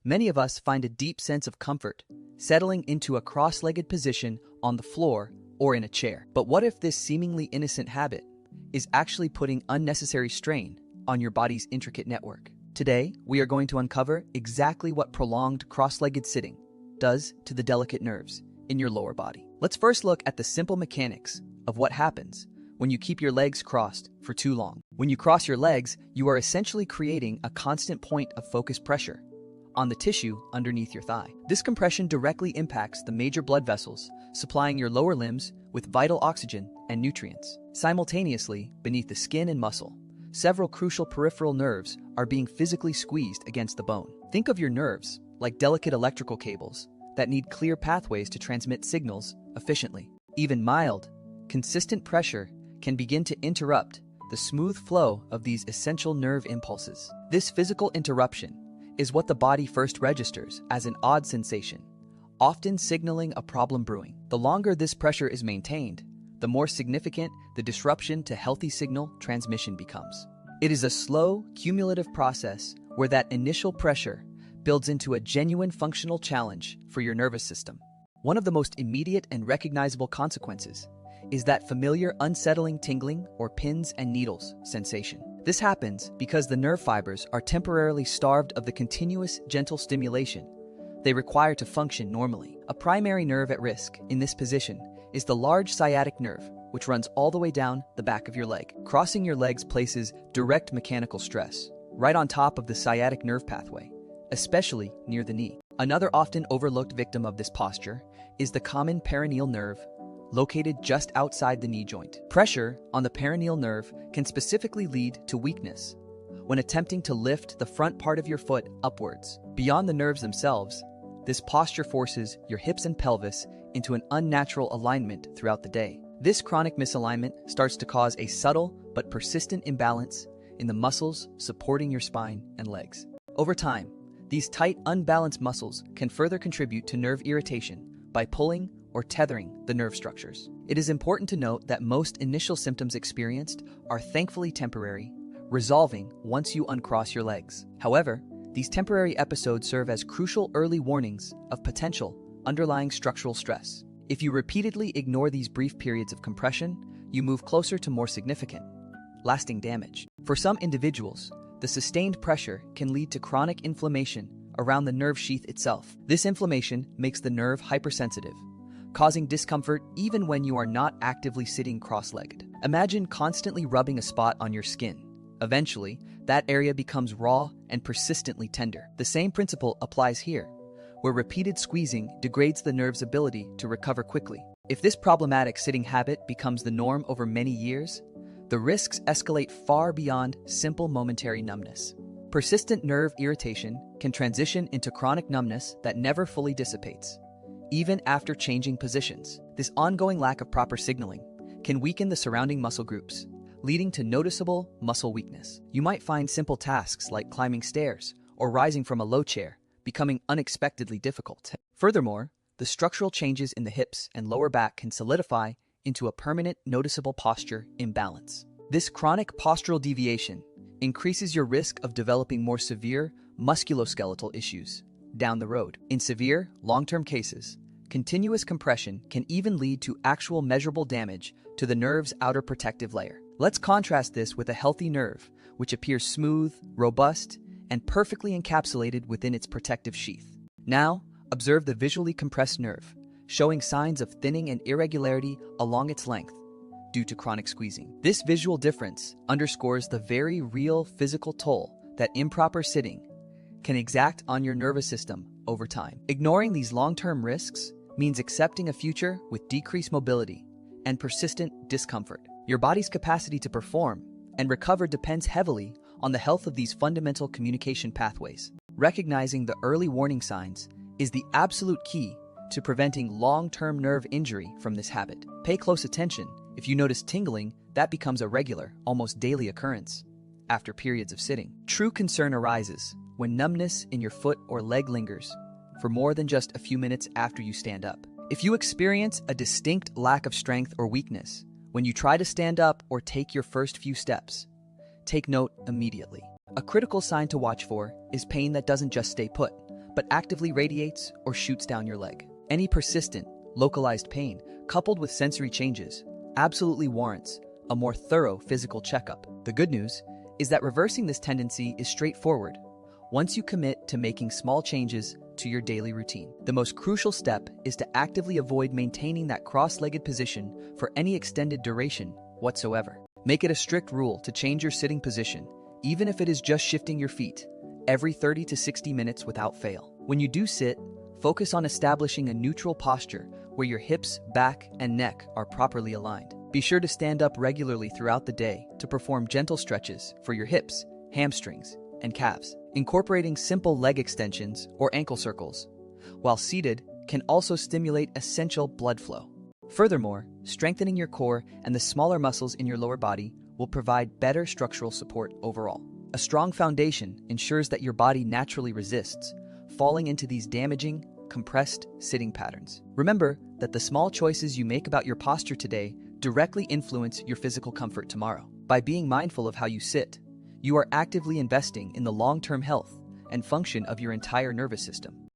Many of us find a deep sense of comfort settling into a cross-legged position on the floor or in a chair. But what if this seemingly innocent habit is actually putting unnecessary strain on your body's intricate network? Today, we are going to uncover exactly what prolonged cross-legged sitting does to the delicate nerves in your lower body. Let's first look at the simple mechanics of what happens when you keep your legs crossed for too long. When you cross your legs, you are essentially creating a constant point of focused pressure on the tissue underneath your thigh. This compression directly impacts the major blood vessels, supplying your lower limbs with vital oxygen and nutrients. Simultaneously, beneath the skin and muscle, several crucial peripheral nerves are being physically squeezed against the bone. Think of your nerves like delicate electrical cables that need clear pathways to transmit signals efficiently. Even mild, consistent pressure can begin to interrupt the smooth flow of these essential nerve impulses. This physical interruption is what the body first registers as an odd sensation, often signaling a problem brewing. The longer this pressure is maintained, the more significant the disruption to healthy signal transmission becomes. It is a slow, cumulative process where that initial pressure builds into a genuine functional challenge for your nervous system. One of the most immediate and recognizable consequences is that familiar unsettling tingling or pins and needles sensation. This happens because the nerve fibers are temporarily starved of the continuous, gentle stimulation they require to function normally. A primary nerve at risk in this position is the large sciatic nerve, which runs all the way down the back of your leg. Crossing your legs places direct mechanical stress right on top of the sciatic nerve pathway, especially near the knee. Another often overlooked victim of this posture is the common peroneal nerve, located just outside the knee joint. Pressure on the peroneal nerve can specifically lead to weakness when attempting to lift the front part of your foot upwards. Beyond the nerves themselves, this posture forces your hips and pelvis into an unnatural alignment throughout the day. This chronic misalignment starts to cause a subtle but persistent imbalance in the muscles supporting your spine and legs. Over time, these tight, unbalanced muscles can further contribute to nerve irritation by pulling or tethering the nerve structures. It is important to note that most initial symptoms experienced are thankfully temporary, resolving once you uncross your legs. However, these temporary episodes serve as crucial early warnings of potential underlying structural stress. If you repeatedly ignore these brief periods of compression, you move closer to more significant, lasting damage. For some individuals, the sustained pressure can lead to chronic inflammation around the nerve sheath itself. This inflammation makes the nerve hypersensitive, causing discomfort even when you are not actively sitting cross-legged. Imagine constantly rubbing a spot on your skin. Eventually, that area becomes raw and persistently tender. The same principle applies here, where repeated squeezing degrades the nerve's ability to recover quickly. If this problematic sitting habit becomes the norm over many years, the risks escalate far beyond simple momentary numbness. Persistent nerve irritation can transition into chronic numbness that never fully dissipates, even after changing positions. This ongoing lack of proper signaling can weaken the surrounding muscle groups, leading to noticeable muscle weakness. You might find simple tasks like climbing stairs or rising from a low chair becoming unexpectedly difficult. Furthermore, the structural changes in the hips and lower back can solidify into a permanent, noticeable posture imbalance. This chronic postural deviation increases your risk of developing more severe musculoskeletal issues down the road. In severe, long-term cases, continuous compression can even lead to actual measurable damage to the nerve's outer protective layer. Let's contrast this with a healthy nerve, which appears smooth, robust, and perfectly encapsulated within its protective sheath. Now, observe the visually compressed nerve, showing signs of thinning and irregularity along its length due to chronic squeezing. This visual difference underscores the very real physical toll that improper sitting can exact on your nervous system over time. Ignoring these long-term risks means accepting a future with decreased mobility and persistent discomfort. Your body's capacity to perform and recover depends heavily on the health of these fundamental communication pathways. Recognizing the early warning signs is the absolute key to preventing long-term nerve injury from this habit. Pay close attention. If you notice tingling, that becomes a regular, almost daily occurrence after periods of sitting. True concern arises when numbness in your foot or leg lingers for more than just a few minutes after you stand up. If you experience a distinct lack of strength or weakness when you try to stand up or take your first few steps, take note immediately. A critical sign to watch for is pain that doesn't just stay put, but actively radiates or shoots down your leg. Any persistent, localized pain, coupled with sensory changes, absolutely warrants a more thorough physical checkup. The good news is that reversing this tendency is straightforward once you commit to making small changes to your daily routine. The most crucial step is to actively avoid maintaining that cross-legged position for any extended duration whatsoever. Make it a strict rule to change your sitting position, even if it is just shifting your feet, every 30 to 60 minutes without fail. When you do sit, focus on establishing a neutral posture where your hips, back, and neck are properly aligned. Be sure to stand up regularly throughout the day to perform gentle stretches for your hips, hamstrings, and calves. Incorporating simple leg extensions or ankle circles while seated can also stimulate essential blood flow. Furthermore, strengthening your core and the smaller muscles in your lower body will provide better structural support overall. A strong foundation ensures that your body naturally resists falling into these damaging, compressed sitting patterns. Remember that the small choices you make about your posture today directly influence your physical comfort tomorrow. By being mindful of how you sit, you are actively investing in the long-term health and function of your entire nervous system.